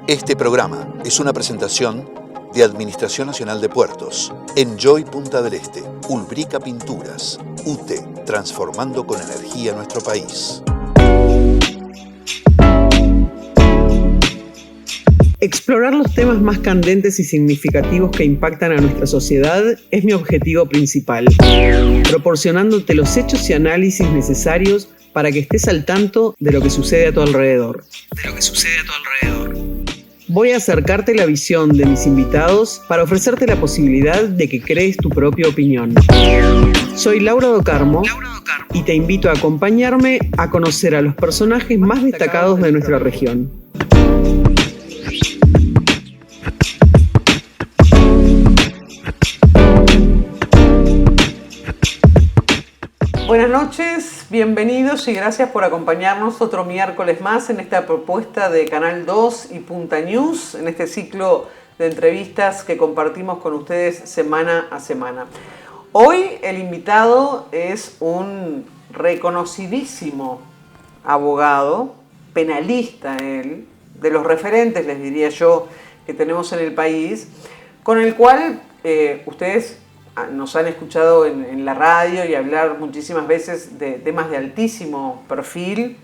Este programa es una presentación de Administración Nacional de Puertos, Enjoy Punta del Este, Ulbrica Pinturas, UTE, transformando con energía nuestro país. Explorar los temas más candentes y significativos que impactan a nuestra sociedad es mi objetivo principal, proporcionándote los hechos y análisis necesarios para que estés al tanto de lo que sucede a tu alrededor. Voy a acercarte la visión de mis invitados para ofrecerte la posibilidad de que crees tu propia opinión. Soy Laura Do Carmo y te invito a acompañarme a conocer a los personajes más destacados de nuestra región. Buenas noches, bienvenidos y gracias por acompañarnos otro miércoles más en esta propuesta de Canal 2 y Punta News, en este ciclo de entrevistas que compartimos con ustedes semana a semana. Hoy el invitado es un reconocidísimo abogado, penalista él, de los referentes, les diría yo, que tenemos en el país, con el cual ustedes nos han escuchado en la radio y hablar muchísimas veces de temas de altísimo perfil.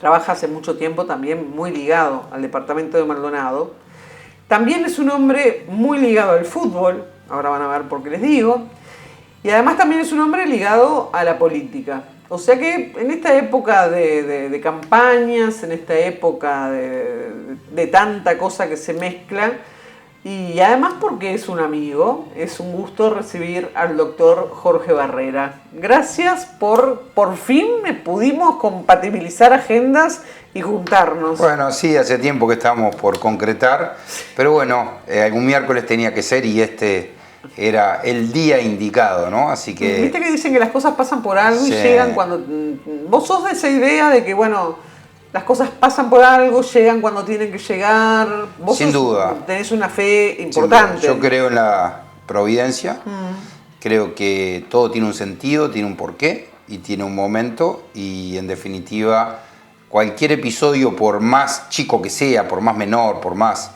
Trabaja hace mucho tiempo también muy ligado al departamento de Maldonado. También es un hombre muy ligado al fútbol, ahora van a ver por qué les digo. Y además también es un hombre ligado a la política. O sea que en esta época de campañas, en esta época de tanta cosa que se mezcla, y además porque es un amigo, es un gusto recibir al doctor Jorge Barrera. Gracias por fin pudimos compatibilizar agendas y juntarnos. Bueno, sí, hace tiempo que estamos por concretar, pero bueno, algún miércoles tenía que ser y este era el día indicado, ¿no? Así que... Viste que dicen que las cosas pasan por algo y llegan cuando... Vos sos de esa idea de que, bueno... Las cosas pasan por algo, llegan cuando tienen que llegar. Vos sin duda. Tenés una fe importante. Yo creo en la providencia. Creo que todo tiene un sentido, tiene un porqué y tiene un momento. Y en definitiva, cualquier episodio, por más chico que sea, por más menor, por más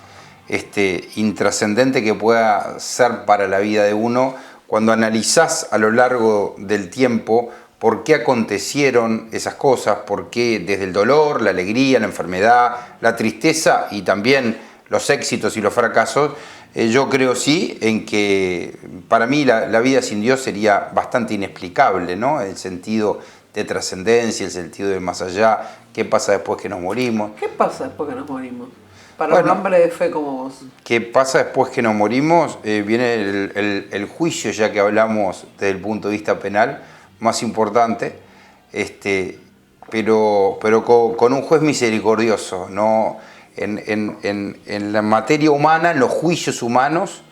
intrascendente que pueda ser para la vida de uno, cuando analizás a lo largo del tiempo por qué acontecieron esas cosas, por qué desde el dolor, la alegría, la enfermedad, la tristeza y también los éxitos y los fracasos, yo creo sí en que para mí la vida sin Dios sería bastante inexplicable, ¿no? El sentido de trascendencia, el sentido del más allá, qué pasa después que nos morimos. ¿Qué pasa después que nos morimos? Para un hombre de fe como vos. ¿Qué pasa después que nos morimos? Viene el juicio, ya que hablamos desde el punto de vista penal, más importante, pero con un juez misericordioso, ¿no? En la materia humana, en los juicios humanos,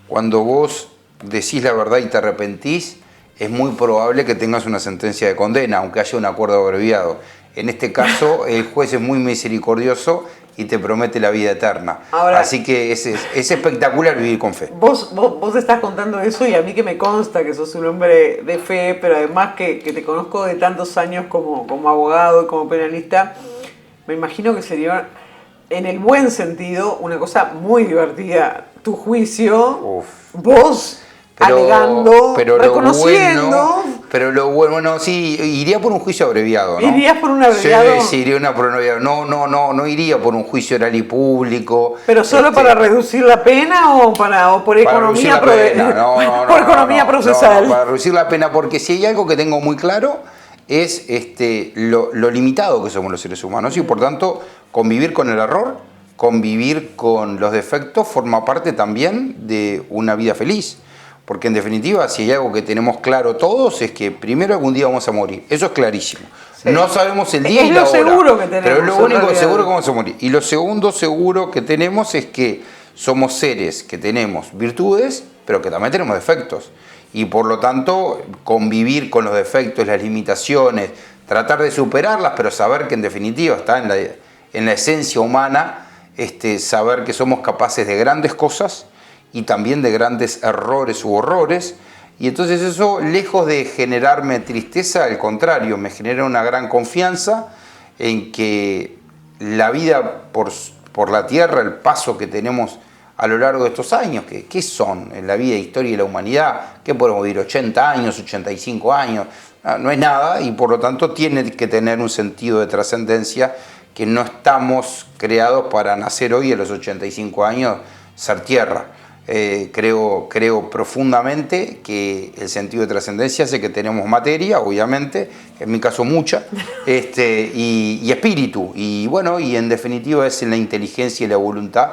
cuando vos decís la verdad y te arrepentís, es muy probable que tengas una sentencia de condena, aunque haya un acuerdo abreviado. En este caso, el juez es muy misericordioso y te promete la vida eterna. Ahora, así que es espectacular vivir con fe. Vos estás contando eso y a mí que me consta que sos un hombre de fe, pero además que te conozco de tantos años como abogado y como penalista, me imagino que sería, en el buen sentido, una cosa muy divertida. Tu juicio, vos alegando, reconociendo... Pero lo bueno, sí, iría por un juicio abreviado, ¿no? ¿Irías por un abreviado? Sí, iría por un abreviado. No iría por un juicio oral y público. ¿Pero solo para reducir la pena o por economía procesal? No, para reducir la pena, porque si hay algo que tengo muy claro es lo limitado que somos los seres humanos y por tanto convivir con el error, convivir con los defectos forma parte también de una vida feliz. Porque en definitiva, si hay algo que tenemos claro todos, es que primero algún día vamos a morir. Eso es clarísimo. Sí. No sabemos el día y la hora. Es lo seguro que tenemos. Pero es lo único seguro que vamos a morir. Y lo segundo seguro que tenemos es que somos seres que tenemos virtudes, pero que también tenemos defectos. Y por lo tanto, convivir con los defectos, las limitaciones, tratar de superarlas, pero saber que en definitiva está en la esencia humana, saber que somos capaces de grandes cosas y también de grandes errores u horrores, y entonces eso, lejos de generarme tristeza, al contrario, me genera una gran confianza en que la vida por por la tierra, el paso que tenemos a lo largo de estos años, ¿qué son en la vida, historia y la humanidad? ¿Qué podemos vivir? 80 años, 85 años, no es nada, y por lo tanto tiene que tener un sentido de trascendencia, que no estamos creados para nacer hoy a los 85 años, ser tierra. Creo profundamente que el sentido de trascendencia hace que tenemos materia, obviamente, en mi caso mucha, y espíritu, y bueno, y en definitiva es en la inteligencia y la voluntad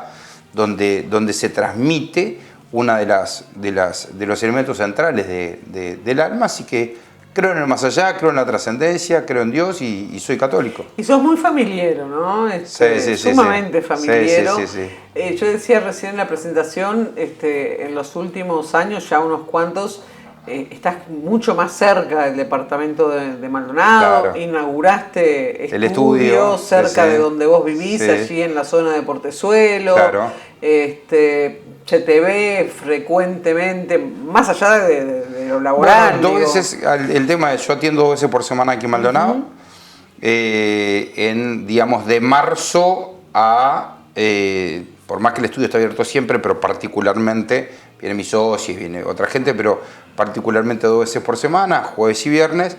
donde se transmite una de los elementos centrales del alma, así que creo en el más allá, creo en la trascendencia, creo en Dios y soy católico. Y sos muy familiero, ¿no? Sumamente familiero. Sí. Yo decía recién en la presentación, en los últimos años, ya unos cuantos, estás mucho más cerca del departamento de Maldonado, claro. Inauguraste estudio cerca de donde vos vivís, allí en la zona de Portezuelo. Claro. Se te ve frecuentemente, más allá de lo laboral. Bueno, 2 veces, el tema es, yo atiendo 2 veces por semana aquí en Maldonado, digamos, de marzo a, por más que el estudio está abierto siempre, pero particularmente, vienen mis socios, viene otra gente, pero particularmente 2 veces por semana, jueves y viernes,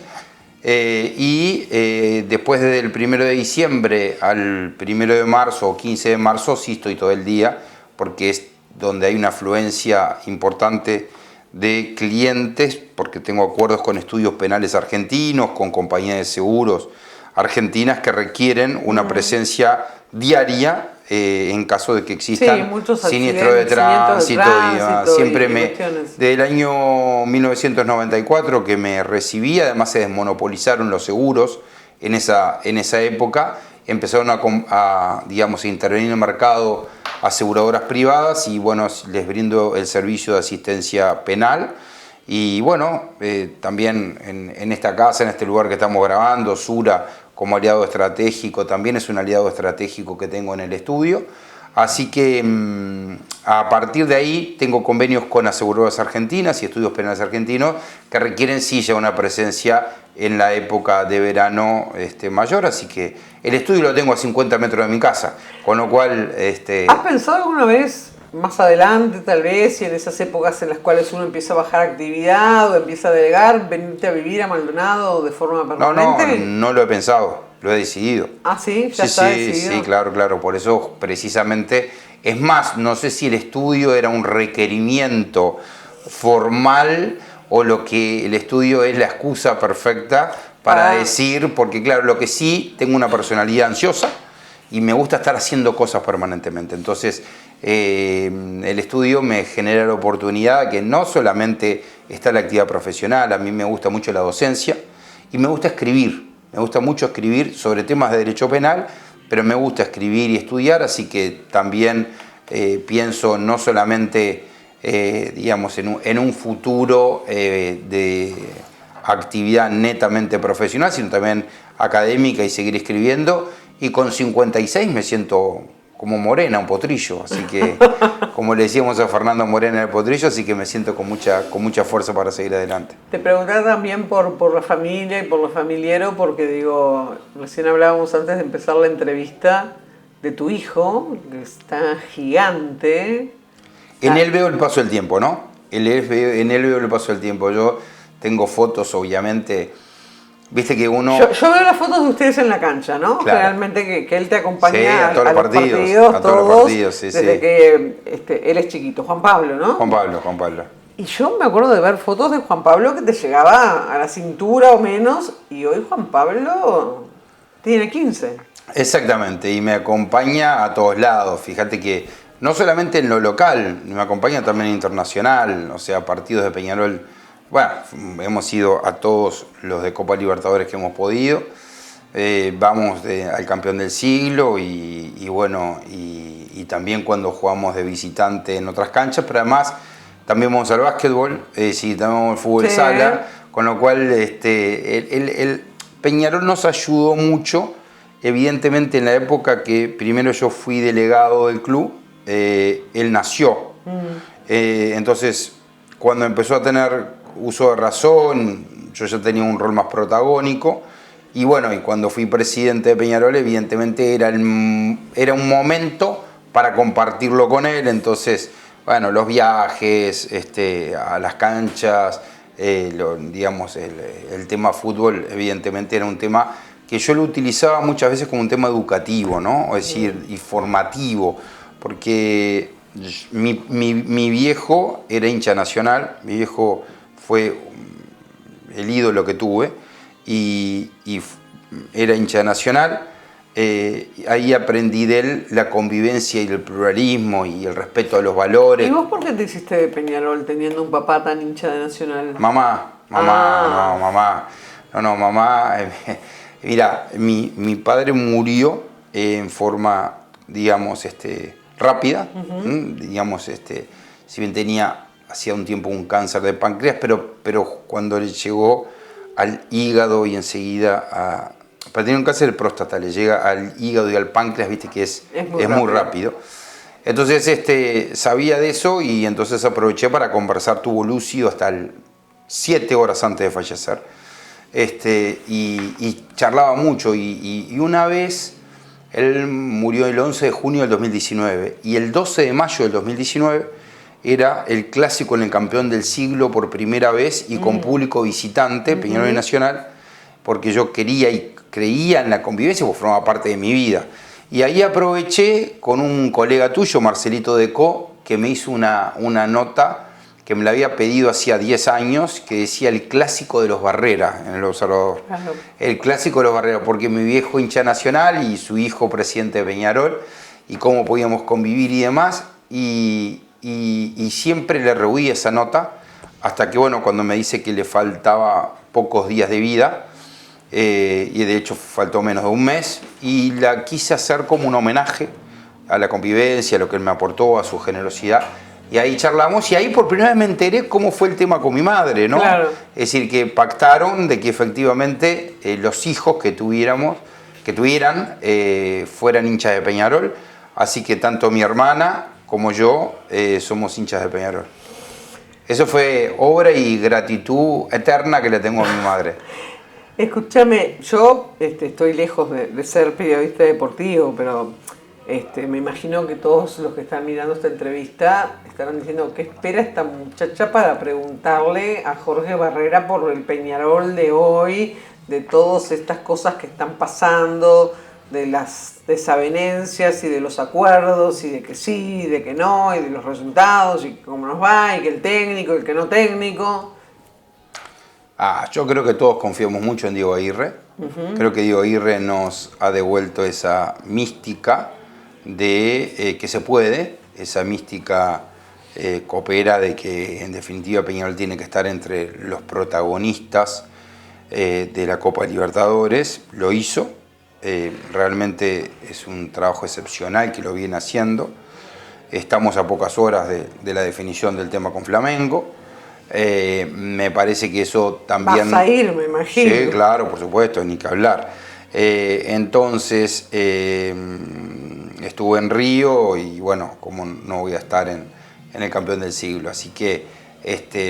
después desde el 1 de diciembre al 1 de marzo o 15 de marzo sí estoy todo el día, porque es donde hay una afluencia importante de clientes, porque tengo acuerdos con estudios penales argentinos, con compañías de seguros argentinas que requieren una presencia diaria en caso de que existan siniestros de tránsito. Desde el año 1994 que me recibí, además se desmonopolizaron los seguros en esa época, empezaron a intervenir en el mercado aseguradoras privadas y bueno, les brindo el servicio de asistencia penal. Y bueno, también en esta casa, en este lugar que estamos grabando, Sura como aliado estratégico, también es un aliado estratégico que tengo en el estudio. Así que a partir de ahí tengo convenios con aseguradoras argentinas y estudios penales argentinos que requieren sí ya una presencia en la época de verano mayor, así que el estudio lo tengo a 50 metros de mi casa, con lo cual... ¿Has pensado alguna vez, más adelante tal vez, y en esas épocas en las cuales uno empieza a bajar actividad o empieza a delegar, venirte a vivir a Maldonado de forma permanente? No lo he pensado, lo he decidido. ¿Ah, sí? ¿Ya está decidido? Sí, claro, por eso precisamente, es más, no sé si el estudio era un requerimiento formal o lo que el estudio es la excusa perfecta para decir, porque claro, lo que sí, tengo una personalidad ansiosa y me gusta estar haciendo cosas permanentemente. Entonces, el estudio me genera la oportunidad que no solamente está la actividad profesional, a mí me gusta mucho la docencia y me gusta escribir. Me gusta mucho escribir sobre temas de derecho penal, pero me gusta escribir y estudiar, así que también pienso no solamente en un futuro de actividad netamente profesional, sino también académica y seguir escribiendo. Y con 56 me siento como Morena, un potrillo, así que como le decíamos a Fernando Morena el potrillo, así que me siento con mucha fuerza para seguir adelante. Te preguntaba también por la familia y por lo familiero, porque digo, recién hablábamos antes de empezar la entrevista de tu hijo, que está gigante. En él veo el paso del tiempo, ¿no? En él veo el paso del tiempo. Yo tengo fotos, obviamente. Viste que uno... Yo veo las fotos de ustedes en la cancha, ¿no? Claro. Generalmente que él te acompaña a todos los partidos, sí, desde que él es chiquito. Juan Pablo, ¿no? Juan Pablo. Y yo me acuerdo de ver fotos de Juan Pablo que te llegaba a la cintura o menos, y hoy Juan Pablo tiene 15. Exactamente, y me acompaña a todos lados. Fíjate que no solamente en lo local, me acompaña también internacional, o sea, partidos de Peñarol. Bueno, hemos ido a todos los de Copa Libertadores que hemos podido. Vamos al campeón del siglo y también cuando jugamos de visitante en otras canchas, pero además también vamos al básquetbol, también vamos al fútbol sala, con lo cual el Peñarol nos ayudó mucho, evidentemente en la época que primero yo fui delegado del club, él nació. Entonces, cuando empezó a tener uso de razón, yo ya tenía un rol más protagónico, y bueno, y cuando fui presidente de Peñarol, evidentemente era un momento para compartirlo con él. Entonces, bueno, los viajes, a las canchas, digamos, el tema fútbol, evidentemente era un tema que yo lo utilizaba muchas veces como un tema educativo, ¿no? Es decir, y formativo, porque mi viejo era hincha Nacional, mi viejo fue el ídolo que tuve y era hincha Nacional. Ahí aprendí de él la convivencia y el pluralismo y el respeto a los valores. ¿Y vos por qué te hiciste de Peñarol teniendo un papá tan hincha de Nacional? Mamá. Mira, mi padre murió en forma, digamos, rápida. Digamos, si bien hacía un tiempo un cáncer de páncreas, pero cuando le llegó al hígado y enseguida para tener un cáncer de próstata, le llega al hígado y al páncreas, viste que es muy rápido. Entonces sabía de eso y entonces aproveché para conversar, tuvo lúcido hasta 7 horas antes de fallecer. Y charlaba mucho y una vez él murió el 11 de junio del 2019 y el 12 de mayo del 2019 era el clásico en el campeón del siglo por primera vez y con público visitante, Peñarol y Nacional, porque yo quería y creía en la convivencia, porque formaba parte de mi vida. Y ahí aproveché con un colega tuyo, Marcelito Decó, que me hizo una nota que me la había pedido hacía 10 años, que decía el clásico de los Barrera en El Observador. Claro. El clásico de los Barrera, porque mi viejo hincha Nacional y su hijo presidente de Peñarol, y cómo podíamos convivir y demás, y siempre le rehuí esa nota, hasta que, bueno, cuando me dice que le faltaba pocos días de vida, y de hecho faltó menos de un mes, y la quise hacer como un homenaje a la convivencia, a lo que él me aportó, a su generosidad. Y ahí charlamos y ahí por primera vez me enteré cómo fue el tema con mi madre, ¿no? Claro. Es decir, que pactaron de que efectivamente los hijos que tuvieran fueran hinchas de Peñarol, así que tanto mi hermana como yo somos hinchas de Peñarol. Eso fue obra y gratitud eterna que le tengo a mi madre. Escúchame, yo estoy lejos de ser periodista deportivo, pero me imagino que todos los que están mirando esta entrevista estarán diciendo qué espera esta muchacha para preguntarle a Jorge Barrera por el Peñarol de hoy, de todas estas cosas que están pasando, de las desavenencias y de los acuerdos y de que sí, y de que no, y de los resultados y cómo nos va, y que el técnico y el que no técnico. Yo creo que todos confiamos mucho en Diego Aguirre. Creo que Diego Aguirre nos ha devuelto esa mística de que se puede, esa mística coopera de que en definitiva Peñarol tiene que estar entre los protagonistas de la Copa Libertadores. Lo hizo, realmente es un trabajo excepcional que lo viene haciendo. Estamos a pocas horas de la definición del tema con Flamengo. Me parece que eso también... Vas a ir, me imagino. Sí, claro, por supuesto, ni que hablar. Entonces, estuve en Río y bueno, como no voy a estar en el campeón del siglo. Así que,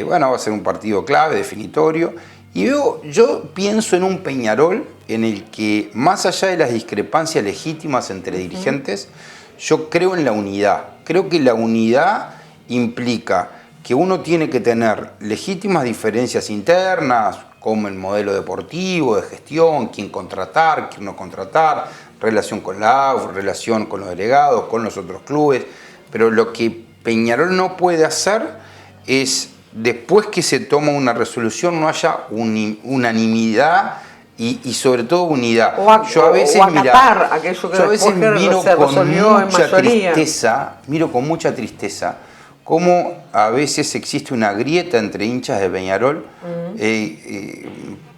bueno, va a ser un partido clave, definitorio. Y yo pienso en un Peñarol en el que, más allá de las discrepancias legítimas entre dirigentes, yo creo en la unidad. Creo que la unidad implica que uno tiene que tener legítimas diferencias internas, como el modelo deportivo, de gestión, quién contratar, quién no contratar, relación con la AUF, relación con los delegados, con los otros clubes, pero lo que Peñarol no puede hacer es, después que se toma una resolución, no haya unanimidad y sobre todo unidad. Yo a veces miro con mucha tristeza cómo a veces existe una grieta entre hinchas de Peñarol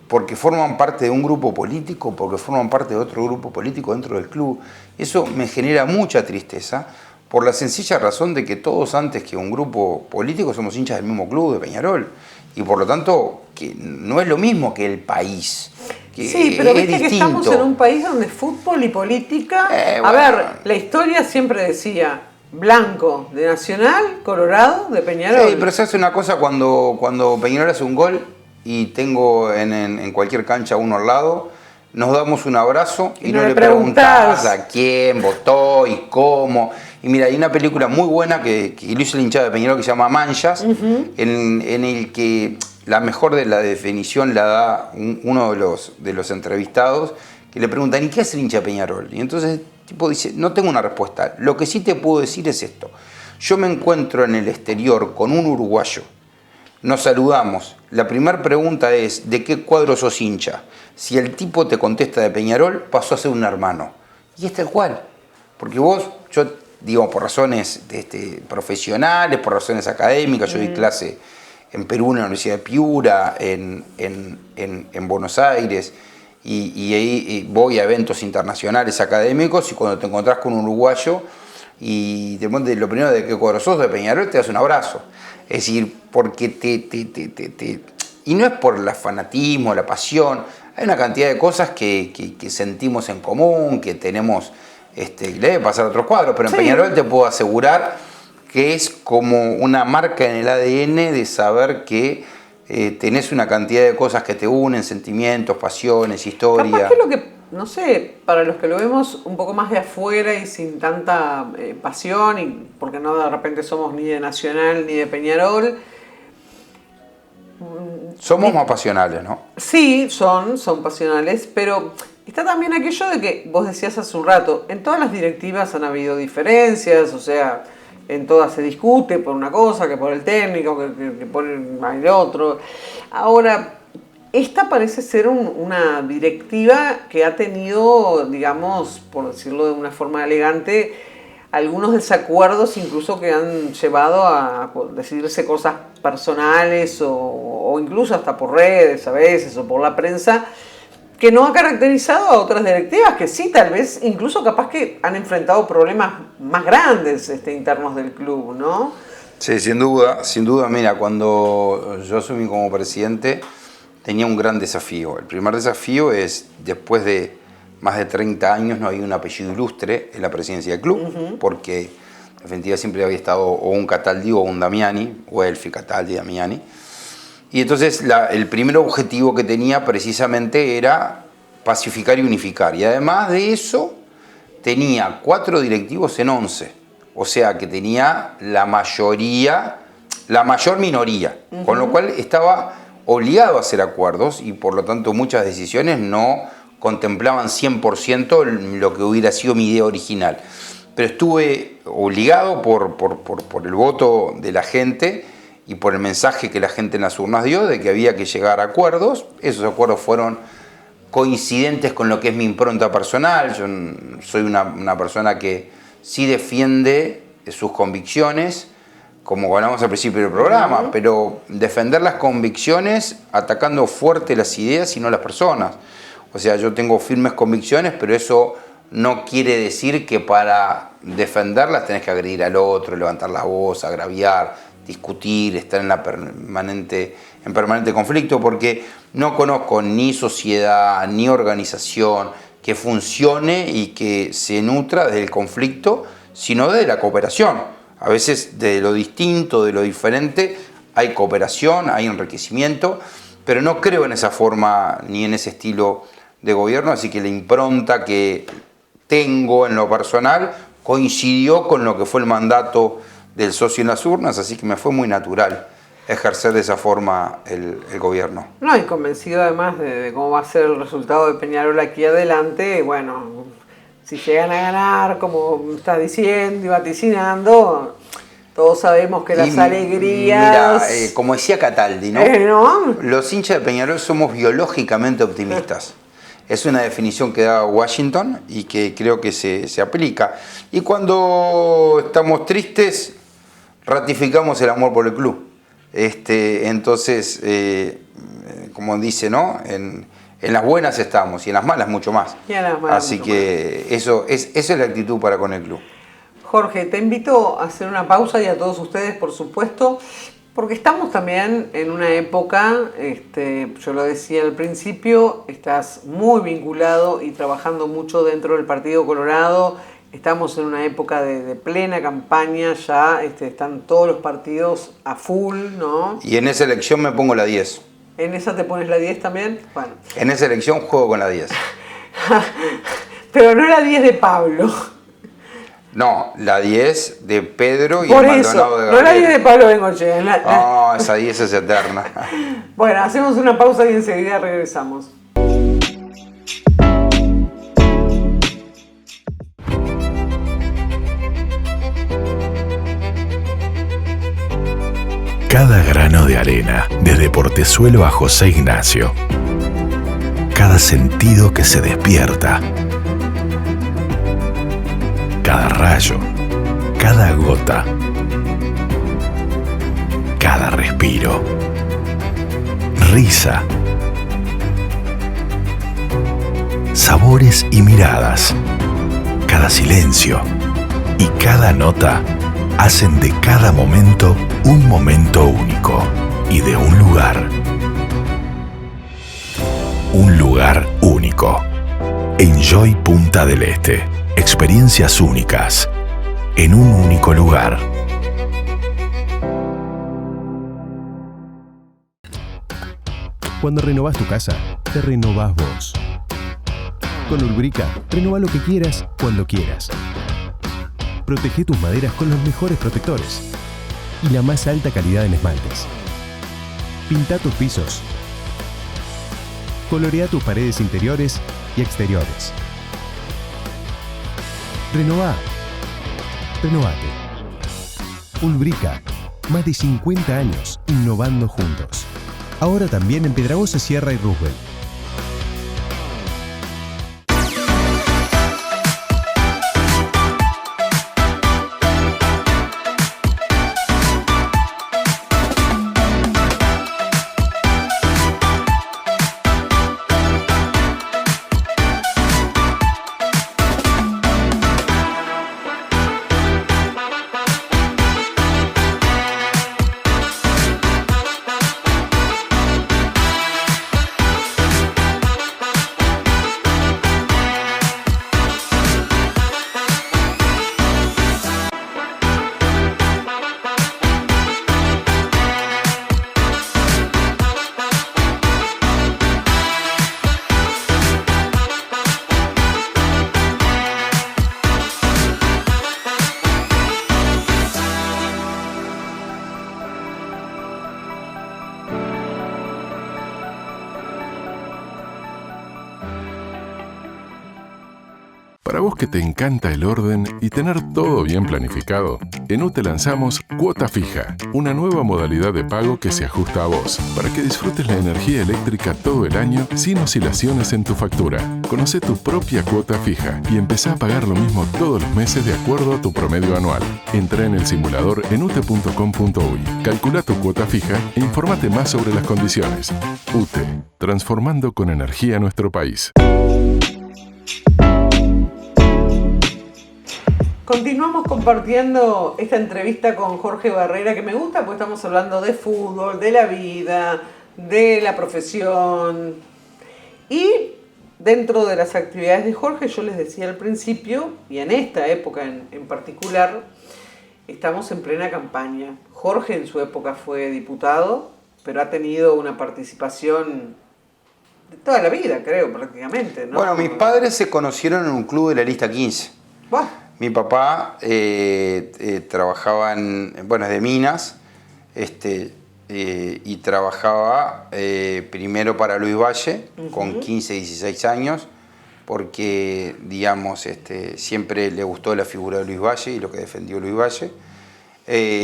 porque forman parte de un grupo político, porque forman parte de otro grupo político dentro del club. Eso me genera mucha tristeza por la sencilla razón de que todos, antes que un grupo político, somos hinchas del mismo club de Peñarol. Y por lo tanto, que no es lo mismo que el país. Sí, pero viste que estamos en un país donde fútbol y política... A ver, la historia siempre decía... Blanco de Nacional, Colorado de Peñarol. Sí, pero se hace una cosa cuando Peñarol hace un gol y tengo en cualquier cancha uno al lado, nos damos un abrazo y no le preguntás a quién votó y cómo. Y mira, hay una película muy buena que lo hizo el hinchado de Peñarol que se llama Manchas, en el que la mejor de la definición la da uno de los entrevistados, que le preguntan, ¿y qué hace el hincha de Peñarol? Y entonces el tipo dice, no tengo una respuesta, lo que sí te puedo decir es esto. Yo me encuentro en el exterior con un uruguayo, nos saludamos, la primera pregunta es, ¿de qué cuadro sos hincha? Si el tipo te contesta de Peñarol, pasó a ser un hermano. Y es tal cual, porque yo digo, por razones profesionales, por razones académicas, yo di clase en Perú, en la Universidad de Piura, en Buenos Aires, y ahí voy a eventos internacionales académicos, y cuando te encontrás con un uruguayo, y te preguntas lo primero de qué cuadro sos de Peñarol, te das un abrazo. Es decir, porque y no es por el fanatismo, la pasión, hay una cantidad de cosas que sentimos en común, que tenemos, le debe pasar a otros cuadros, pero en Peñarol te puedo asegurar que es como una marca en el ADN de saber que tenés una cantidad de cosas que te unen, sentimientos, pasiones, historia. Capaz que lo que, no sé, para los que lo vemos un poco más de afuera y sin tanta pasión, y porque no de repente somos ni de Nacional ni de Peñarol. Somos más pasionales, ¿no? Sí, son pasionales, pero está también aquello de que vos decías hace un rato, en todas las directivas han habido diferencias, o sea, en todas se discute por una cosa, que por el técnico, que por el otro. Ahora, esta parece ser una directiva que ha tenido, digamos, por decirlo de una forma elegante, algunos desacuerdos incluso que han llevado a decidirse cosas personales o incluso hasta por redes a veces o por la prensa, que no ha caracterizado a otras directivas que sí, tal vez, incluso capaz que han enfrentado problemas más grandes internos del club, ¿no? Sí, sin duda, mira, cuando yo asumí como presidente tenía un gran desafío. El primer desafío es, después de más de 30 años no había un apellido ilustre en la presidencia del club, porque en definitiva siempre había estado o un Cataldi o un Damiani, o Elfi, Cataldi, Damiani. Y entonces el primer objetivo que tenía precisamente era pacificar y unificar. Y además de eso, tenía 4 directivos en 11. O sea que tenía la mayor minoría. Con lo cual estaba obligado a hacer acuerdos y por lo tanto muchas decisiones no contemplaban 100% lo que hubiera sido mi idea original. Pero estuve obligado por el voto de la gente y por el mensaje que la gente en las urnas dio de que había que llegar a acuerdos. Esos acuerdos fueron coincidentes con lo que es mi impronta personal. Yo soy una persona que sí defiende sus convicciones, como hablamos al principio del programa, pero defender las convicciones atacando fuerte las ideas y no las personas. O sea, yo tengo firmes convicciones, pero eso no quiere decir que para defenderlas tenés que agredir al otro, levantar la voz, agraviar, discutir, estar en permanente conflicto, porque no conozco ni sociedad ni organización que funcione y que se nutra del conflicto, sino de la cooperación. A veces de lo distinto, de lo diferente, hay cooperación, hay enriquecimiento, pero no creo en esa forma ni en ese estilo de gobierno, así que la impronta que tengo en lo personal coincidió con lo que fue el mandato del socio en las urnas, así que me fue muy natural ejercer de esa forma el gobierno. No, y convencido además de cómo va a ser el resultado de Peñarol aquí adelante, bueno, si llegan a ganar, como estás diciendo y vaticinando, todos sabemos que las alegrías... Mira, como decía Cataldi, ¿no? ¿No? Los hinchas de Peñarol somos biológicamente optimistas. Es una definición que da Washington y que creo que se aplica. Y cuando estamos tristes, ratificamos el amor por el club. Entonces, como dice, ¿no? En las buenas estamos y en las malas mucho más. Así que esa es la actitud para con el club. Jorge, te invito a hacer una pausa y a todos ustedes, por supuesto, porque estamos también en una época, yo lo decía al principio, estás muy vinculado y trabajando mucho dentro del Partido Colorado. Estamos en una época de plena campaña, ya están todos los partidos a full, ¿no? Y en esa elección me pongo la 10. ¿En esa te pones la 10 también? Bueno. En esa elección juego con la 10. Pero no la 10 de Pablo. No, la 10 de Pedro y Por el eso, Maldonado de no la Gabriel. 10 de Pablo Bengochea. No, esa 10 es eterna. Bueno, hacemos una pausa y enseguida regresamos. Cada grano de arena, desde Portezuelo a José Ignacio. Cada sentido que se despierta. Cada rayo, cada gota, cada respiro. Risa. Sabores y miradas. Cada silencio y cada nota hacen de cada momento un momento único y de un lugar. Un lugar único. Enjoy Punta del Este. Experiencias únicas en un único lugar. Cuando renovás tu casa, te renovás vos. Con Ulbrica, renová lo que quieras, cuando quieras. Protege tus maderas con los mejores protectores y la más alta calidad en esmaltes. Pinta tus pisos. Colorea tus paredes interiores y exteriores. Renová. Renovate. Ulbrica. Más de 50 años innovando juntos. Ahora también en Piedrabuena, Sierra y Roosevelt. Para vos que te encanta el orden y tener todo bien planificado, en UTE lanzamos Cuota Fija, una nueva modalidad de pago que se ajusta a vos, para que disfrutes la energía eléctrica todo el año sin oscilaciones en tu factura. Conoce tu propia cuota fija y empezá a pagar lo mismo todos los meses de acuerdo a tu promedio anual. Entrá en el simulador en ute.com.uy, calcula tu cuota fija e informate más sobre las condiciones. UTE, transformando con energía nuestro país. Continuamos compartiendo esta entrevista con Jorge Barrera, que me gusta porque estamos hablando de fútbol, de la vida, de la profesión. Y dentro de las actividades de Jorge, yo les decía al principio, y en esta época en particular, estamos en plena campaña. Jorge en su época fue diputado, pero ha tenido una participación de toda la vida, creo, prácticamente, ¿no? Bueno, mis padres se conocieron en un club de la lista 15. Bah. Mi papá trabajaba es de minas, y trabajaba primero para Luis Valle, con 15, 16 años, porque, digamos, siempre le gustó la figura de Luis Valle y lo que defendió Luis Valle.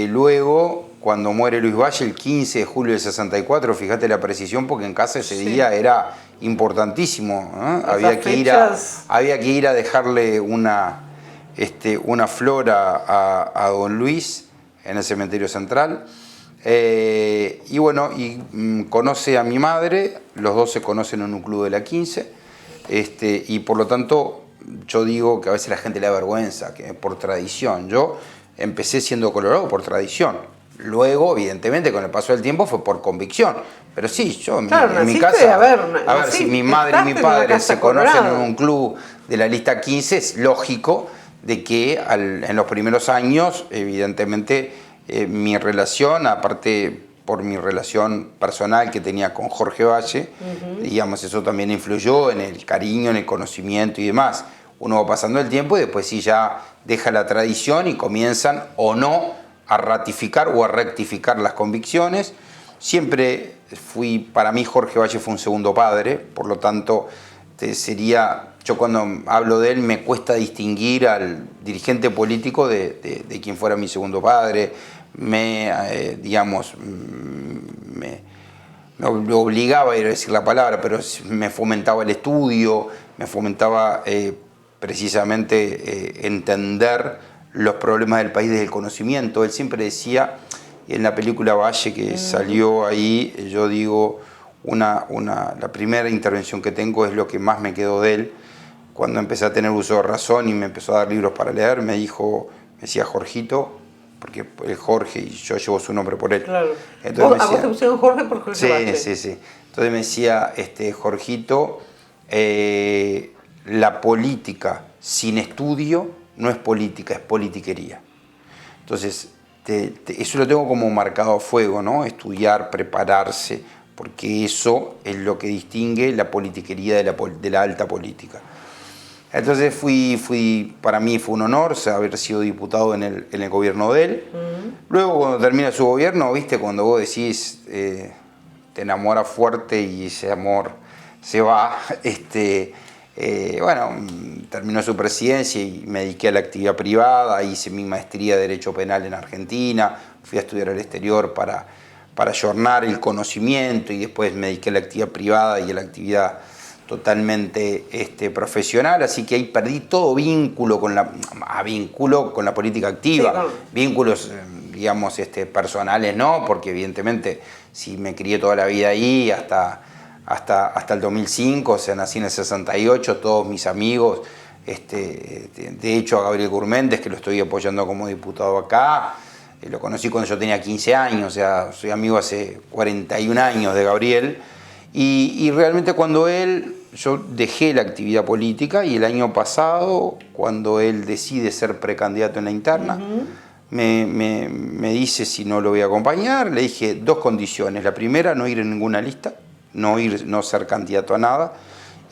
Luego, cuando muere Luis Valle, el 15 de julio del 64, fíjate la precisión, porque en casa ese día era importantísimo, ¿eh? Había que ir a dejarle una flor a don Luis en el cementerio central. Conoce a mi madre, los dos se conocen en un club de la 15, y por lo tanto yo digo que a veces la gente le da vergüenza, que por tradición. Yo empecé siendo colorado por tradición. Luego, evidentemente, con el paso del tiempo fue por convicción. Pero sí, yo en mi casa... A ver, si mi madre y mi padre se conocen en un club de la lista 15, es lógico de que en los primeros años, evidentemente, mi relación, aparte por mi relación personal que tenía con Jorge Valle, digamos, eso también influyó en el cariño, en el conocimiento y demás. Uno va pasando el tiempo y después sí ya deja la tradición y comienzan o no a ratificar o a rectificar las convicciones. Siempre para mí Jorge Valle fue un segundo padre, por lo tanto yo cuando hablo de él me cuesta distinguir al dirigente político de quien fuera mi segundo padre. Me obligaba a ir a decir la palabra, pero me fomentaba el estudio, me fomentaba precisamente entender los problemas del país desde el conocimiento. Él siempre decía, en la película Valle que salió ahí, yo digo, la primera intervención que tengo es lo que más me quedó de él. Cuando empecé a tener uso de razón y me empezó a dar libros para leer, me decía Jorgito, porque el Jorge, y yo llevo su nombre por él. Claro. Entonces ¿A vos te pusieron Jorge por Jorge Valle? Sí. Entonces me decía, Jorgito, la política sin estudio no es política, es politiquería. Entonces, eso lo tengo como marcado a fuego, ¿no? Estudiar, prepararse, porque eso es lo que distingue la politiquería de la alta política. Entonces para mí fue un honor haber sido diputado en el gobierno de él. Luego, cuando termina su gobierno, ¿viste? Cuando vos decís, te enamoras fuerte y ese amor se va, terminó su presidencia y me dediqué a la actividad privada, hice mi maestría de Derecho Penal en Argentina, fui a estudiar al exterior para ayornar el conocimiento y después me dediqué a la actividad privada y a la actividad totalmente profesional, así que ahí perdí todo vínculo con la política activa, sí, claro. Vínculos, digamos, personales no, porque evidentemente si me crié toda la vida ahí hasta el 2005, o sea, nací en el 68, todos mis amigos, de hecho a Gabriel Gurméndez, que lo estoy apoyando como diputado acá, lo conocí cuando yo tenía 15 años, o sea, soy amigo hace 41 años de Gabriel. Y realmente yo dejé la actividad política y el año pasado, cuando él decide ser precandidato en la interna, me dice si no lo voy a acompañar. Le dije 2 condiciones. La primera, no ir en ninguna lista, no ser candidato a nada.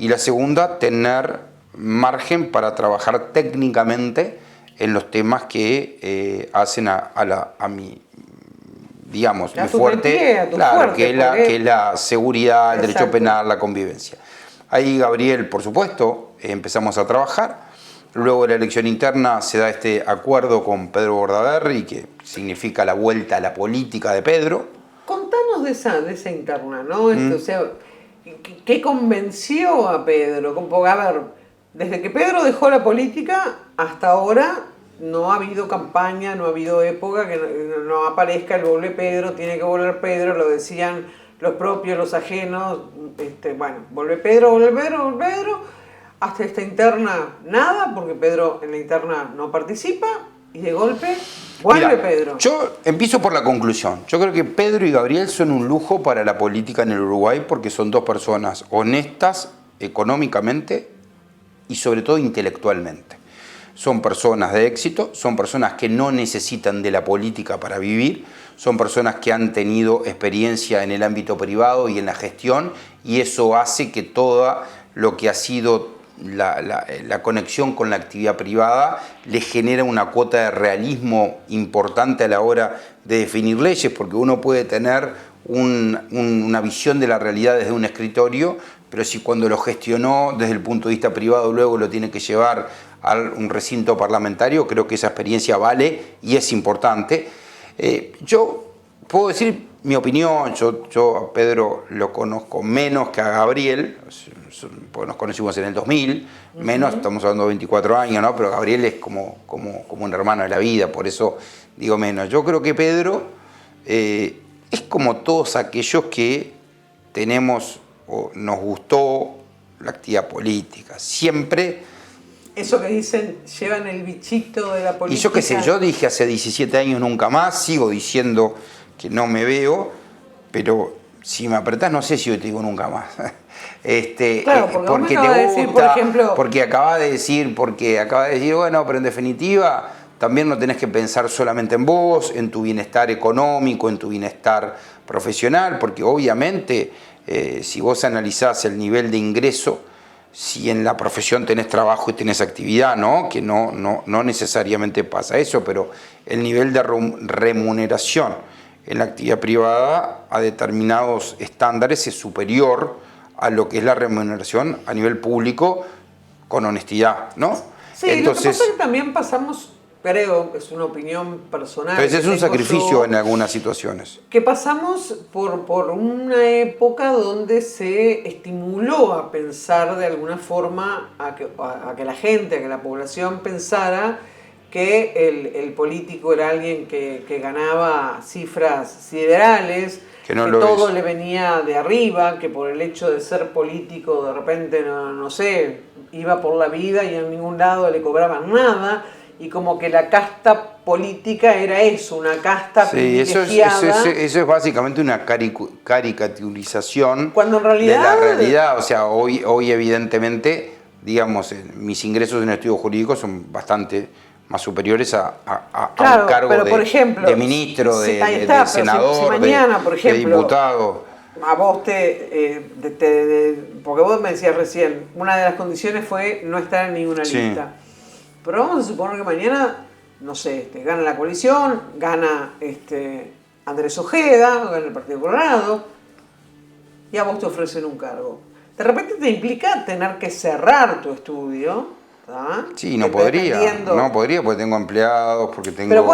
Y la segunda, tener margen para trabajar técnicamente en los temas que hacen a mi digamos, mi fuerte, claro, que es la seguridad, el derecho penal, la convivencia. Ahí Gabriel, por supuesto, empezamos a trabajar. Luego de la elección interna se da este acuerdo con Pedro Bordaberry, que significa la vuelta a la política de Pedro. Contanos de esa interna, ¿no? O sea, ¿qué convenció a Pedro? A ver, desde que Pedro dejó la política hasta ahora no ha habido campaña, no ha habido época que no aparezca el vuelve Pedro, tiene que volver Pedro, lo decían los propios, los ajenos, vuelve Pedro, hasta esta interna nada, porque Pedro en la interna no participa, y de golpe vuelve Pedro. Yo empiezo por la conclusión. Yo creo que Pedro y Gabriel son un lujo para la política en el Uruguay, porque son 2 personas honestas económicamente y sobre todo intelectualmente. Son personas de éxito, son personas que no necesitan de la política para vivir, son personas que han tenido experiencia en el ámbito privado y en la gestión, y eso hace que todo lo que ha sido la conexión con la actividad privada le genera una cuota de realismo importante a la hora de definir leyes, porque uno puede tener una visión de la realidad desde un escritorio, pero si cuando lo gestionó desde el punto de vista privado luego lo tiene que llevar a un recinto parlamentario, creo que esa experiencia vale y es importante. Yo puedo decir mi opinión, yo a Pedro lo conozco menos que a Gabriel, porque nos conocimos en el 2000, menos, estamos hablando de 24 años, ¿no? Pero Gabriel es como un hermano de la vida, por eso digo menos. Yo creo que Pedro es como todos aquellos que tenemos o nos gustó la actividad política, siempre. Eso que dicen, llevan el bichito de la política. Y yo qué sé, yo dije hace 17 años nunca más, sigo diciendo que no me veo, pero si me apretás no sé si yo te digo nunca más. Claro, porque te gusta, decir, por ejemplo, porque acaba de decir, bueno, pero en definitiva también no tenés que pensar solamente en vos, en tu bienestar económico, en tu bienestar profesional, porque obviamente si vos analizás el nivel de ingreso si en la profesión tenés trabajo y tenés actividad, ¿no? Que no necesariamente pasa eso, pero el nivel de remuneración en la actividad privada a determinados estándares es superior a lo que es la remuneración a nivel público con honestidad, ¿no? Sí, entonces, lo que pasa es que también pasamos, creo, es una opinión personal. Entonces es un sacrificio en algunas situaciones. Que pasamos por una época donde se estimuló a pensar de alguna forma a que la gente, a que la población pensara que el político era alguien que ganaba cifras siderales, que todo le venía de arriba, que por el hecho de ser político de repente, no sé, iba por la vida y en ningún lado le cobraban nada, y como que la casta política era eso, una casta privilegiada. Eso es básicamente una caricaturización cuando en realidad, de la realidad. O sea, hoy evidentemente, digamos, mis ingresos en el estudio jurídico son bastante más superiores a un cargo pero, por ejemplo, de ministro, de senador, si mañana, por ejemplo, de diputado. A vos porque vos me decías recién, una de las condiciones fue no estar en ninguna lista. Pero vamos a suponer que mañana, no sé, gana la coalición, gana Andrés Ojeda, gana el Partido Colorado, y a vos te ofrecen un cargo. De repente te implica tener que cerrar tu estudio. Sí, no podría porque tengo empleados, porque tengo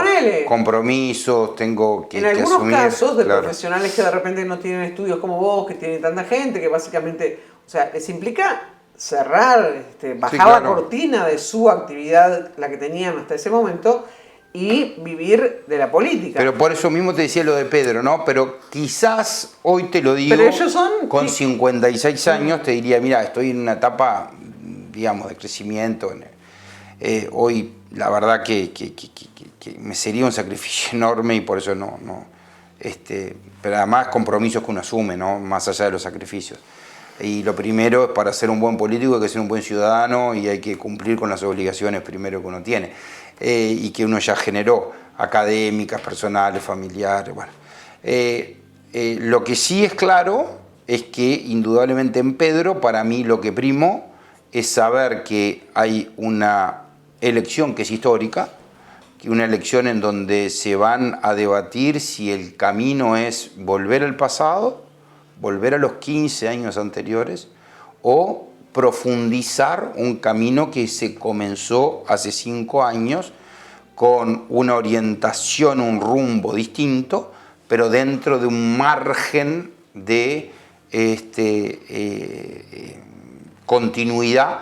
compromisos, tengo que asumir. En algunos casos de profesionales que de repente no tienen estudios como vos, que tienen tanta gente, que básicamente, o sea, les implica cerrar, bajar la cortina de su actividad, la que tenían hasta ese momento, y vivir de la política. Pero por eso mismo te decía lo de Pedro, ¿no? Pero quizás hoy te lo digo, pero ellos son, con 56 años te diría, mira, estoy en una etapa, digamos, de crecimiento. Hoy la verdad que me sería un sacrificio enorme y por eso pero además compromisos que uno asume, ¿no? Más allá de los sacrificios. Y lo primero es, para ser un buen político hay que ser un buen ciudadano y hay que cumplir con las obligaciones primero que uno tiene y que uno ya generó, académicas, personales, familiares. Bueno. Lo que sí es claro es que indudablemente en Pedro, para mí lo que primó es saber que hay una elección que es histórica, que una elección en donde se van a debatir si el camino es volver al pasado, volver a los 15 años anteriores o profundizar un camino que se comenzó hace 5 años con una orientación, un rumbo distinto, pero dentro de un margen de continuidad,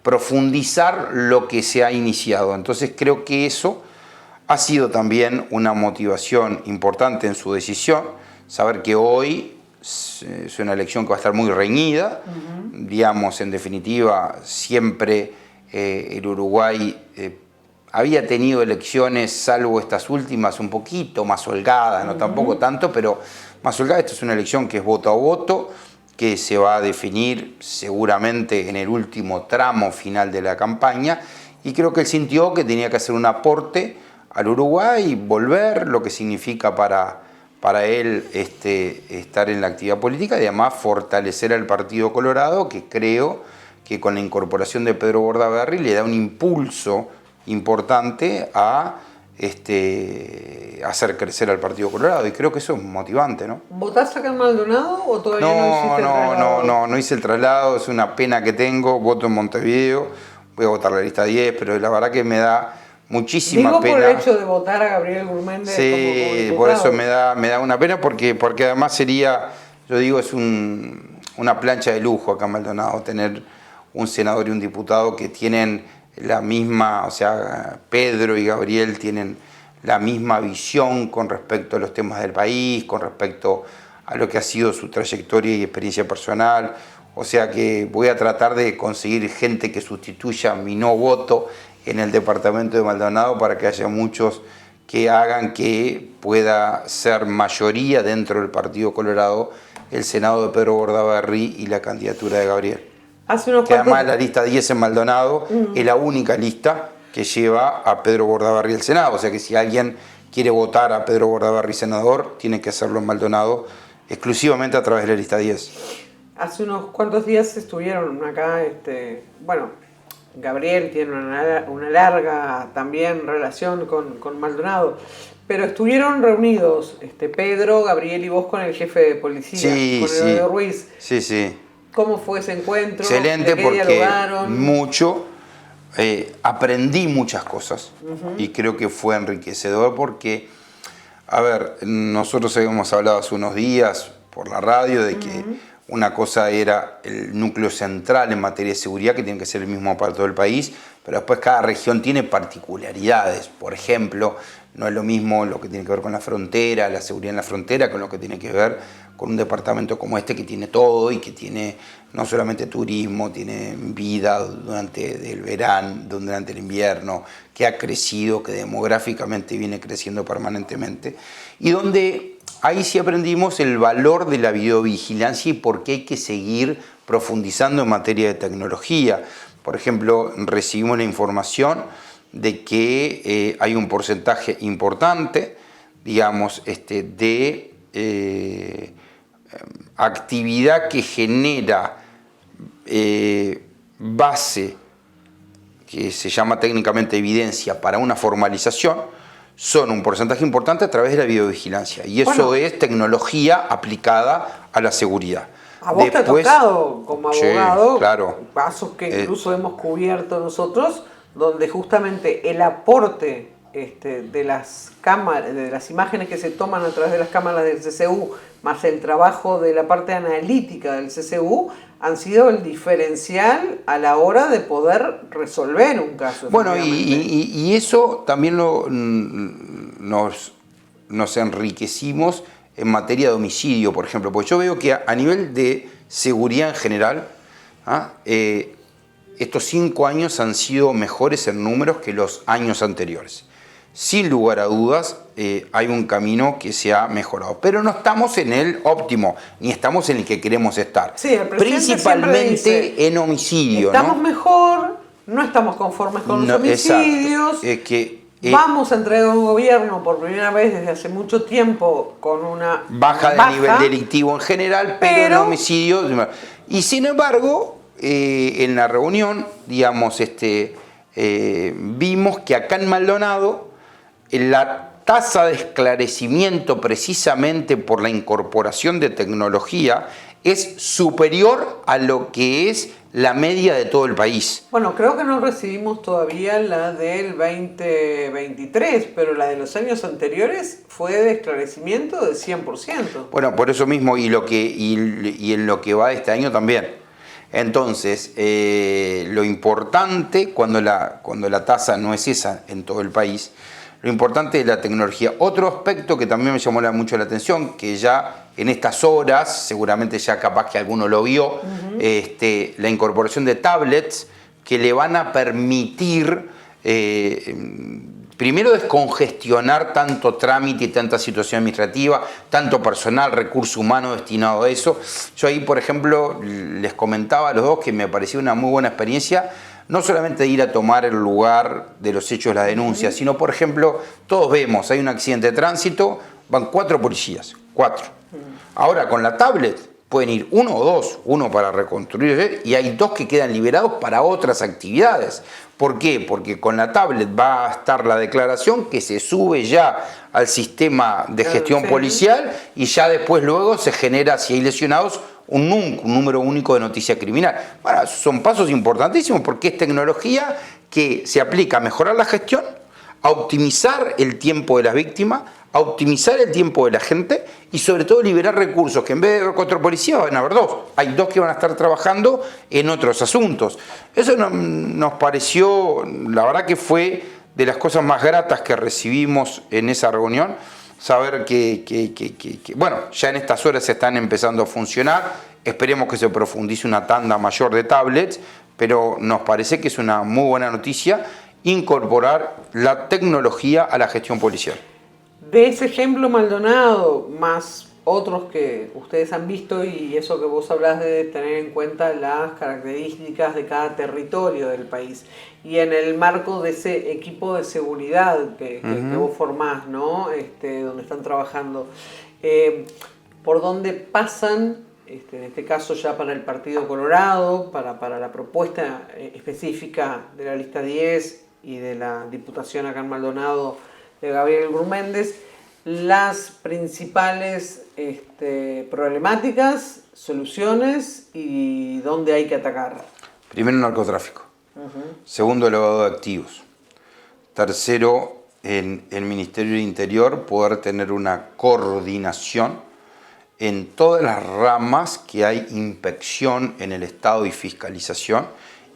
profundizar lo que se ha iniciado. Entonces creo que eso ha sido también una motivación importante en su decisión, saber que hoy es una elección que va a estar muy reñida, digamos, en definitiva, siempre el Uruguay había tenido elecciones, salvo estas últimas, un poquito más holgadas, no tampoco tanto, pero más holgadas. Esta es una elección que es voto a voto, que se va a definir seguramente en el último tramo final de la campaña, y creo que él sintió que tenía que hacer un aporte al Uruguay, volver, lo que significa para él estar en la actividad política y además fortalecer al Partido Colorado, que creo que con la incorporación de Pedro Bordaberry le da un impulso importante a hacer crecer al Partido Colorado, y creo que eso es motivante, ¿no? ¿Votás acá en Maldonado o todavía no hiciste el traslado? No hice el traslado, es una pena que tengo, voto en Montevideo, voy a votar la lista 10, pero la verdad que me da muchísima pena. Por el hecho de votar a Gabriel Gurméndez como diputado. Por eso me da una pena, porque además sería, yo digo, es una plancha de lujo acá en Maldonado, tener un senador y un diputado que tienen la misma, o sea, Pedro y Gabriel tienen la misma visión con respecto a los temas del país, con respecto a lo que ha sido su trayectoria y experiencia personal. O sea que voy a tratar de conseguir gente que sustituya mi no voto en el departamento de Maldonado para que haya muchos que hagan que pueda ser mayoría dentro del Partido Colorado el Senado de Pedro Bordaberry y la candidatura de Gabriel. Que además la lista 10 en Maldonado es la única lista que lleva a Pedro Bordaberry al Senado. O sea que si alguien quiere votar a Pedro Bordaberry senador, tiene que hacerlo en Maldonado exclusivamente a través de la lista 10. Hace unos cuantos días estuvieron acá, bueno, Gabriel tiene una larga también relación con Maldonado, pero estuvieron reunidos Pedro, Gabriel y vos con el jefe de policía, Sí, con Eloy Ruiz. Sí, sí. ¿Cómo fue ese encuentro? Excelente, ¿De qué porque dialogaron? mucho, aprendí muchas cosas y creo que fue enriquecedor porque, a ver, nosotros habíamos hablado hace unos días por la radio de que una cosa era el núcleo central en materia de seguridad, que tiene que ser el mismo para todo el país, pero después cada región tiene particularidades. Por ejemplo, no es lo mismo lo que tiene que ver con la frontera, la seguridad en la frontera, con lo que tiene que ver con un departamento como este que tiene todo y que tiene no solamente turismo, tiene vida durante el verano, durante el invierno, que ha crecido, que demográficamente viene creciendo permanentemente, y donde ahí sí aprendimos el valor de la videovigilancia y por qué hay que seguir profundizando en materia de tecnología. Por ejemplo, recibimos la información de que hay un porcentaje importante, digamos, de actividad que genera base, que se llama técnicamente evidencia, para una formalización, son un porcentaje importante a través de la videovigilancia. Y eso es tecnología aplicada a la seguridad. A vos te ha tocado como abogado, sí, claro, casos que incluso hemos cubierto nosotros, donde justamente el aporte de las cámaras, de las imágenes que se toman a través de las cámaras del CCU, más el trabajo de la parte analítica del CCU, han sido el diferencial a la hora de poder resolver un caso. Bueno, y eso también nos enriquecimos en materia de homicidio, por ejemplo, porque yo veo que a nivel de seguridad en general, estos 5 años han sido mejores en números que los años anteriores. Sin lugar a dudas, hay un camino que se ha mejorado, pero no estamos en el óptimo, ni estamos en el que queremos estar. Sí, el principalmente dice, en homicidio. Estamos mejor, no estamos conformes con los homicidios. Vamos a entregar un gobierno por primera vez desde hace mucho tiempo con una baja del nivel delictivo en general, pero en homicidio. Y sin embargo, en la reunión, digamos, vimos que acá en Maldonado la tasa de esclarecimiento, precisamente por la incorporación de tecnología, es superior a lo que es la media de todo el país. Bueno, creo que no recibimos todavía la del 2023, pero la de los años anteriores fue de esclarecimiento de 100%. Bueno, por eso mismo, y en lo que va de este año también. Entonces, lo importante, cuando la tasa no es esa en todo el país, lo importante es la tecnología. Otro aspecto que también me llamó mucho la atención, que ya en estas horas, seguramente ya capaz que alguno lo vio, la incorporación de tablets que le van a permitir, primero, descongestionar tanto trámite y tanta situación administrativa, tanto personal, recurso humano destinado a eso. Yo ahí, por ejemplo, les comentaba a los dos que me pareció una muy buena experiencia, no solamente de ir a tomar el lugar de los hechos de la denuncia, sino, por ejemplo, todos vemos, hay un accidente de tránsito, van 4 policías, 4. Ahora, con la tablet pueden ir 1 o 2, uno para reconstruir, y hay 2 que quedan liberados para otras actividades. ¿Por qué? Porque con la tablet va a estar la declaración que se sube ya al sistema de gestión policial y ya después luego se genera, si hay lesionados, un número único de noticia criminal. Bueno, son pasos importantísimos porque es tecnología que se aplica a mejorar la gestión, a optimizar el tiempo de las víctimas, a optimizar el tiempo de la gente y sobre todo liberar recursos, que en vez de haber 4 policías van a haber 2. Hay 2 que van a estar trabajando en otros asuntos. Eso nos pareció, la verdad que fue de las cosas más gratas que recibimos en esa reunión, saber que bueno, ya en estas horas se están empezando a funcionar. Esperemos que se profundice una tanda mayor de tablets, pero nos parece que es una muy buena noticia incorporar la tecnología a la gestión policial. De ese ejemplo Maldonado, más otros que ustedes han visto y eso que vos hablás de tener en cuenta las características de cada territorio del país, y en el marco de ese equipo de seguridad que vos formás, ¿no? Donde están trabajando, ¿por dónde pasan en este caso ya para el Partido Colorado, para la propuesta específica de la lista 10 y de la diputación acá en Maldonado de Gabriel Gurméndez, las principales problemáticas, soluciones y dónde hay que atacar. Primero, narcotráfico. Segundo, el lavado de activos. Tercero, en el Ministerio del Interior, poder tener una coordinación en todas las ramas que hay inspección en el Estado y fiscalización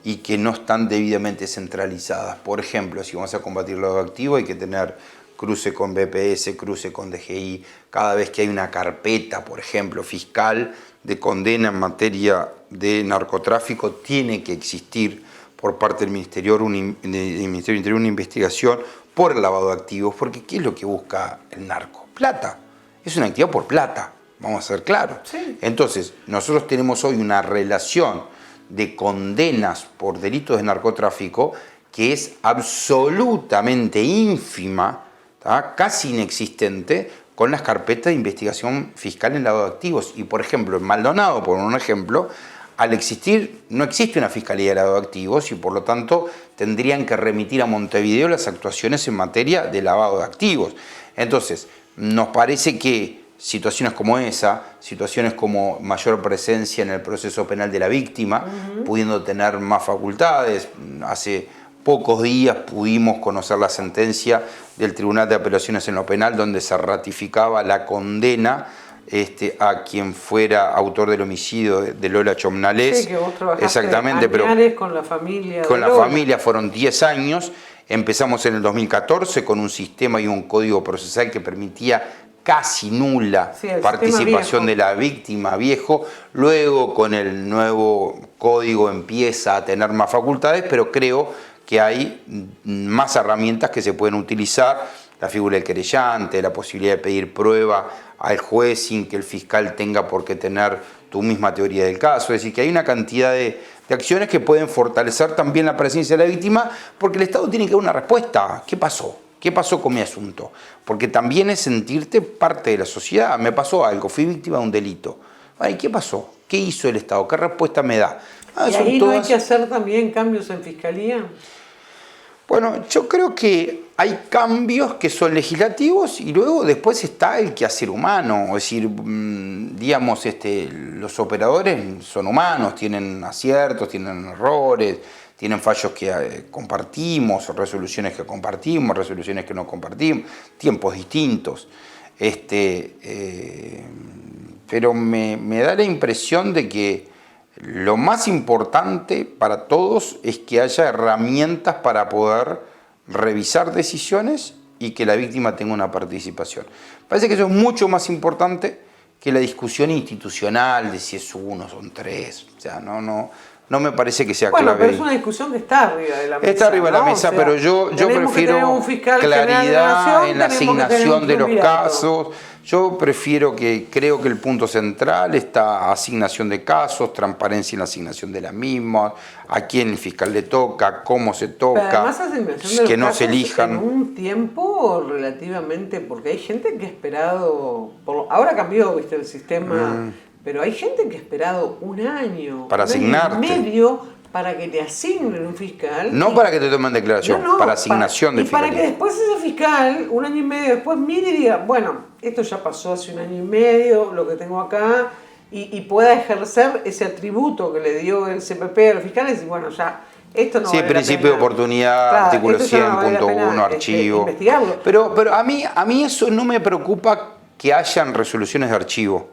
y que no están debidamente centralizadas. Por ejemplo, si vamos a combatir el lavado de activos, hay que tener cruce con BPS, cruce con DGI. Cada vez que hay una carpeta, por ejemplo, fiscal de condena en materia de narcotráfico, tiene que existir por parte del Ministerio del Interior una investigación por el lavado de activos, porque ¿qué es lo que busca el narco? Plata. Es una actividad por plata, vamos a ser claros. Sí. Entonces, nosotros tenemos hoy una relación de condenas por delitos de narcotráfico que es absolutamente ínfima, ¿tá? Casi inexistente, con las carpetas de investigación fiscal en lavado de activos. Y, por ejemplo, en Maldonado, por un ejemplo, al existir, no existe una fiscalía de lavado de activos y, por lo tanto, tendrían que remitir a Montevideo las actuaciones en materia de lavado de activos. Entonces, nos parece que situaciones como esa, situaciones como mayor presencia en el proceso penal de la víctima, pudiendo tener más facultades. Hace pocos días pudimos conocer la sentencia del Tribunal de Apelaciones en lo Penal, donde se ratificaba la condena a quien fuera autor del homicidio de Lola Chomnales. Sí, que vos trabajaste exactamente, pero con la familia. con la familia fueron 10 años. Empezamos en el 2014 con un sistema y un código procesal que permitía casi nula participación de la víctima viejo. Luego con el nuevo código empieza a tener más facultades, pero creo que hay más herramientas que se pueden utilizar, la figura del querellante, la posibilidad de pedir prueba al juez sin que el fiscal tenga por qué tener tu misma teoría del caso. Es decir, que hay una cantidad de acciones que pueden fortalecer también la presencia de la víctima, porque el Estado tiene que dar una respuesta. ¿Qué pasó? ¿Qué pasó con mi asunto? Porque también es sentirte parte de la sociedad. Me pasó algo, fui víctima de un delito. Ay, ¿qué pasó? ¿Qué hizo el Estado? ¿Qué respuesta me da? ¿Y ahí no hay que hacer también cambios en fiscalía? Bueno, yo creo que hay cambios que son legislativos y luego después está el quehacer humano. Es decir, digamos, los operadores son humanos, tienen aciertos, tienen errores, tienen fallos que compartimos, resoluciones que compartimos, resoluciones que no compartimos, tiempos distintos. Pero me da la impresión de que lo más importante para todos es que haya herramientas para poder revisar decisiones y que la víctima tenga una participación. Parece que eso es mucho más importante que la discusión institucional de si es uno, son tres. O sea, no me parece que sea clave. Bueno, pero es una discusión que está arriba de la mesa. Está arriba de la mesa, pero yo prefiero claridad en la asignación de los casos. Yo prefiero creo que el punto central está asignación de casos, transparencia en la asignación de las mismas, a quién el fiscal le toca, cómo se toca, pero además, asignación de que los no se elijan. En un tiempo relativamente, porque hay gente que ha esperado, ahora cambió, viste, el sistema, pero hay gente que ha esperado un año, para asignarte, un año y medio para que te asignen un fiscal. No para que te tomen declaración, para asignación de fiscalía. Y para que después ese fiscal, un año y medio después, mire y diga, bueno, esto ya pasó hace un año y medio, lo que tengo acá, y pueda ejercer ese atributo que le dio el CPP a los fiscales y bueno, ya, esto no sí, vale principio de oportunidad, claro, artículo 100.1, archivo. Investigarlo. Pero a mí eso no me preocupa que hayan resoluciones de archivo,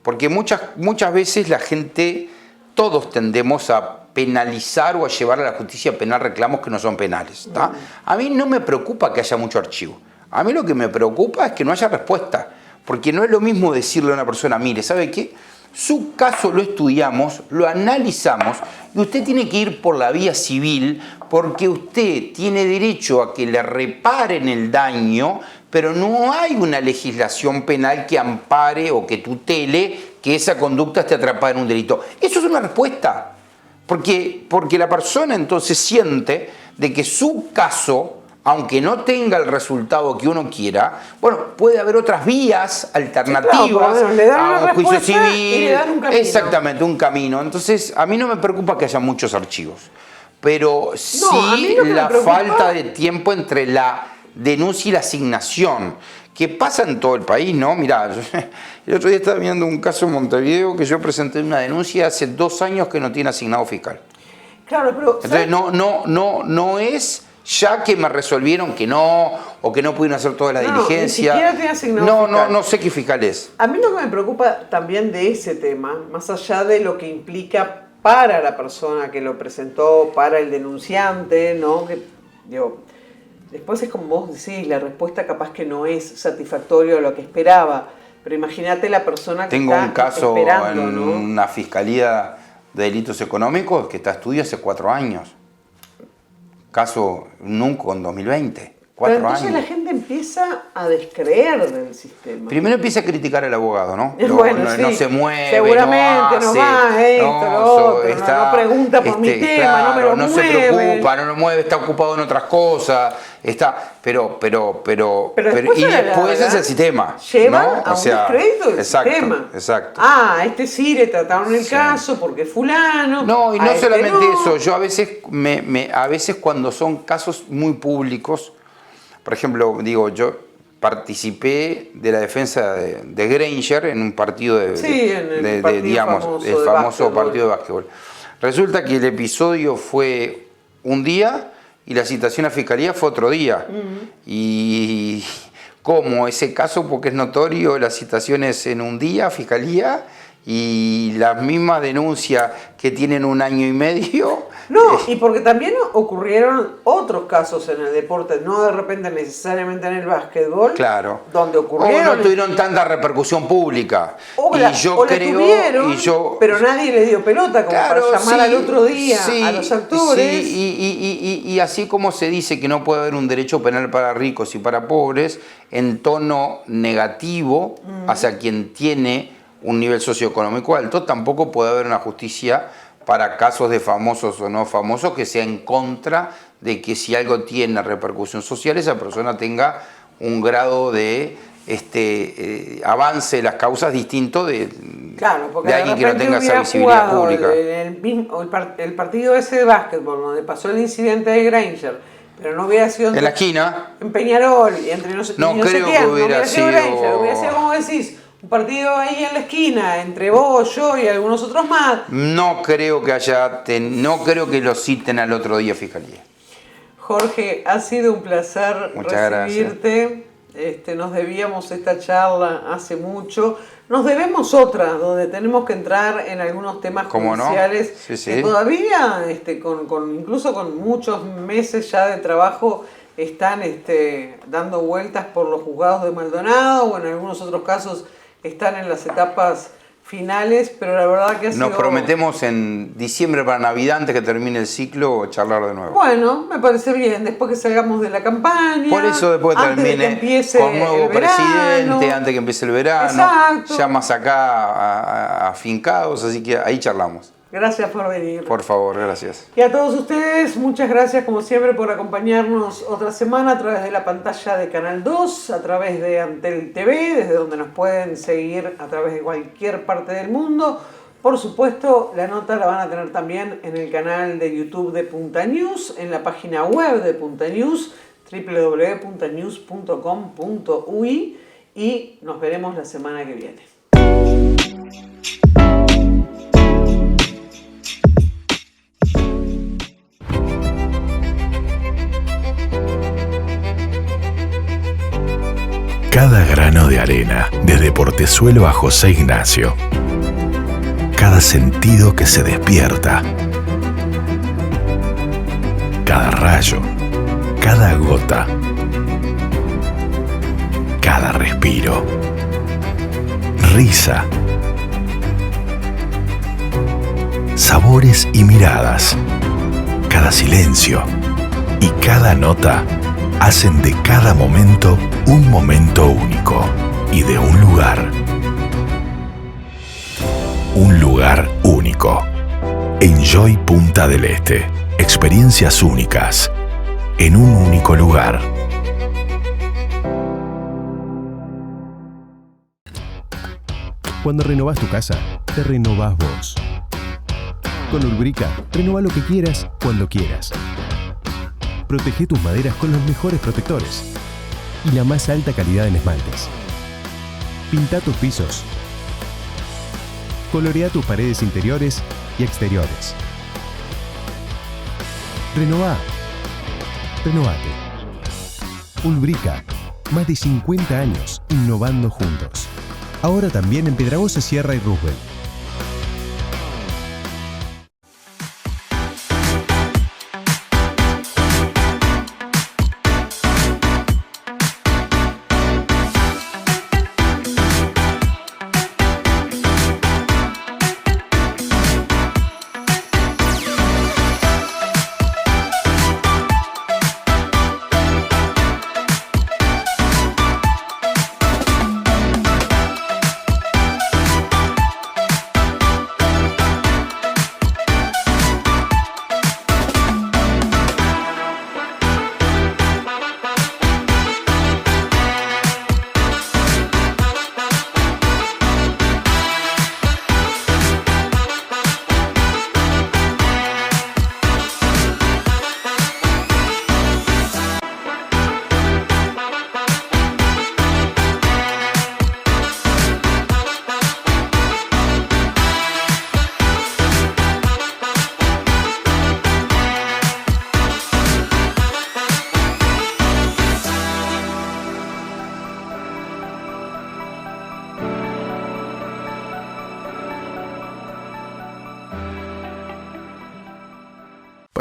porque muchas veces la gente, todos tendemos a penalizar o a llevar a la justicia penal reclamos que no son penales. ¿Tá? A mí no me preocupa que haya mucho archivo. A mí lo que me preocupa es que no haya respuesta. Porque no es lo mismo decirle a una persona, mire, ¿sabe qué? Su caso lo estudiamos, lo analizamos y usted tiene que ir por la vía civil porque usted tiene derecho a que le reparen el daño, pero no hay una legislación penal que ampare o que tutele que esa conducta esté atrapada en un delito. Eso es una respuesta. Porque la persona entonces siente de que su caso aunque no tenga el resultado que uno quiera, bueno, puede haber otras vías alternativas sí, claro, le dan a una un juicio respuesta civil. y le dan un camino. Exactamente, un camino. Entonces, a mí no me preocupa que haya muchos archivos, pero a sí mí lo que me la preocupa- falta de tiempo entre la denuncia y la asignación, que pasa en todo el país, ¿no? Mirá, el otro día estaba viendo un caso en Montevideo que yo presenté una denuncia hace 2 años que no tiene asignado fiscal. Claro, pero... Entonces no es ya que me resolvieron que no, o que no pudieron hacer toda la diligencia. Ni siquiera tiene asignado fiscal. No sé qué fiscal es. A mí lo que me preocupa también de ese tema, más allá de lo que implica para la persona que lo presentó, para el denunciante, ¿no? Que, digo, después es como vos decís, la respuesta capaz que no es satisfactoria a lo que esperaba, pero imagínate la persona que Tengo está un caso esperando, en ¿no? una fiscalía de delitos económicos que está a estudio hace 4 años. Caso nunca en 2020. 4 Pero entonces años. la gente empieza a descreer del sistema. Primero empieza a criticar al abogado, ¿no? Bueno, no sí. se mueve, seguramente no hace, va esto, lo otro, no pregunta por mi tema, claro, no me lo no mueve. se preocupa, no lo mueve, está ocupado en otras cosas, pero después y a la después larga es el sistema, lleva ¿no? a un descrédito del sistema. Exacto. Ah, este sí le trataron el caso porque es fulano. No, y a no este solamente no. eso, yo a veces a veces cuando son casos muy públicos, por ejemplo, digo, yo participé de la defensa de Granger en un partido en el partido digamos, famoso el de famoso básquetbol. partido de básquetbol. Resulta que el episodio fue un día y la citación a fiscalía fue otro día. Y como ese caso, porque es notorio, las citaciones en un día a fiscalía y las mismas denuncias que tienen 1 año y medio. No, y porque también ocurrieron otros casos en el deporte, no de repente necesariamente en el básquetbol, Claro. donde ocurrieron. O no tuvieron tanta repercusión pública. O y la tuvieron, pero nadie le dio pelota como para llamar al otro día a los actores. Sí, y así como se dice que no puede haber un derecho penal para ricos y para pobres, en tono negativo hacia quien tiene un nivel socioeconómico alto, tampoco puede haber una justicia para casos de famosos o no famosos que sea en contra de que si algo tiene repercusión social, esa persona tenga un grado de avance de las causas distinto de alguien que no tenga esa visibilidad pública. El partido ese de básquetbol, donde pasó el incidente de Granger, pero no hubiera sido en la esquina. En Peñarol y entre No sé creo quién, que hubiera sido Granger, hubiera sido como decís, un partido ahí en la esquina, entre vos, yo y algunos otros más. No creo que lo citen al otro día fiscalía. Jorge, ha sido un placer Muchas recibirte. Nos debíamos esta charla hace mucho. Nos debemos otra, donde tenemos que entrar en algunos temas judiciales ¿No? Sí. que todavía, incluso con muchos meses ya de trabajo, están dando vueltas por los juzgados de Maldonado, o en algunos otros casos están en las etapas finales, pero la verdad que ha sido... Nos prometemos en diciembre para Navidad, antes que termine el ciclo, charlar de nuevo. Bueno, me parece bien, después que salgamos de la campaña. Por eso después antes de que termine empiece con nuevo el verano. presidente, antes que empiece el verano. Exacto. Ya más acá afincados, así que ahí charlamos. Gracias por venir. Por favor, gracias. Y a todos ustedes, muchas gracias como siempre por acompañarnos otra semana a través de la pantalla de Canal 2, a través de Antel TV, desde donde nos pueden seguir a través de cualquier parte del mundo. Por supuesto, la nota la van a tener también en el canal de YouTube de Punta News, en la página web de Punta News, www.puntanews.com.uy, y nos veremos la semana que viene. Cada grano de arena, desde Portezuelo a José Ignacio. Cada sentido que se despierta. Cada rayo, cada gota, cada respiro. Risa. Sabores y miradas. Cada silencio y cada nota hacen de cada momento un momento único y de un lugar único. Enjoy Punta del Este. Experiencias únicas. en un único lugar. Cuando renovás tu casa, te renovás vos. Con Ulbrica, renová lo que quieras, cuando quieras. Protege tus maderas con los mejores protectores y la más alta calidad en esmaltes. Pinta tus pisos. Colorea tus paredes interiores y exteriores. Renová. Renovate. Ulbrica, más de 50 años innovando juntos. Ahora también en Piedrabuena, Sierra y Roosevelt.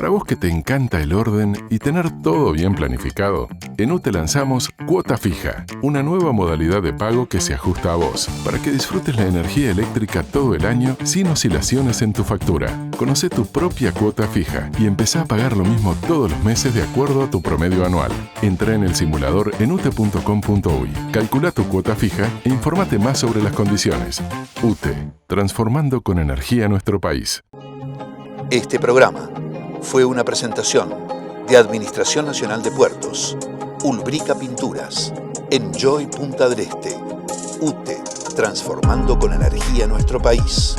Para vos que te encanta el orden y tener todo bien planificado, en UTE lanzamos Cuota Fija, una nueva modalidad de pago que se ajusta a vos, para que disfrutes la energía eléctrica todo el año sin oscilaciones en tu factura. Conoce tu propia cuota fija y empezá a pagar lo mismo todos los meses de acuerdo a tu promedio anual. Entra en el simulador en ute.com.uy, calcula tu cuota fija e infórmate más sobre las condiciones. UTE, transformando con energía nuestro país. Este programa fue una presentación de Administración Nacional de Puertos, Ulbrica Pinturas, Enjoy Punta del Este, UTE, transformando con energía nuestro país.